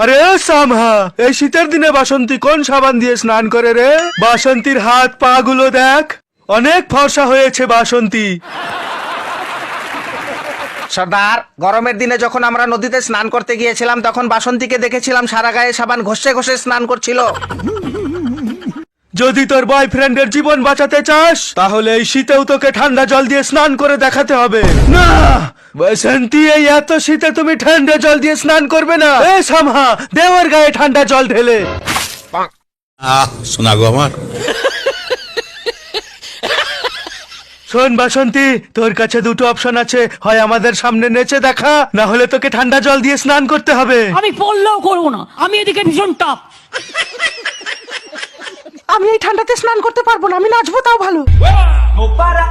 আরে সামহা, এই শীতের দিনে বাসন্তী কোন সাবান দিয়ে স্নান করে রে? বাসন্তীর হাত পা গুলো দেখ, অনেক ফর্সা হয়েছে বাসন্তী। সর্দার, গরমের দিনে যখন আমরা নদীতে স্নান করতে গিয়েছিলাম তখন বাসন্তীকে দেখেছিলাম সারা গায়ে সাবান ঘষে ঘষে স্নান করছিল। যদি তোর বয়ফ্রেন্ডের জীবন বাঁচাতে চাস তাহলে এই শীতেও তোকে ঠান্ডা জল দিয়ে স্নান করে দেখাতে হবে। না বসন্তী, এই এত শীতে তুমি ঠান্ডা জল দিয়ে স্নান করবে না। এ সামহা, দেওয়ার গায়ে ঠান্ডা জল ঢেলে। শোনা গো আমার। শোন বাসন্তী, তোর কাছে দুটো অপশন আছে, হয় আমাদের সামনে নেচে দেখা, না হলে তোকে ঠান্ডা জল দিয়ে স্নান করতে হবে। আমি পড়লেও করবো না, আমি এদিকে ভীষণ টাপ। আমি এই ঠান্ডাতে স্নান করতে পারবো না, আমি নাচবো তাও ভালো। Para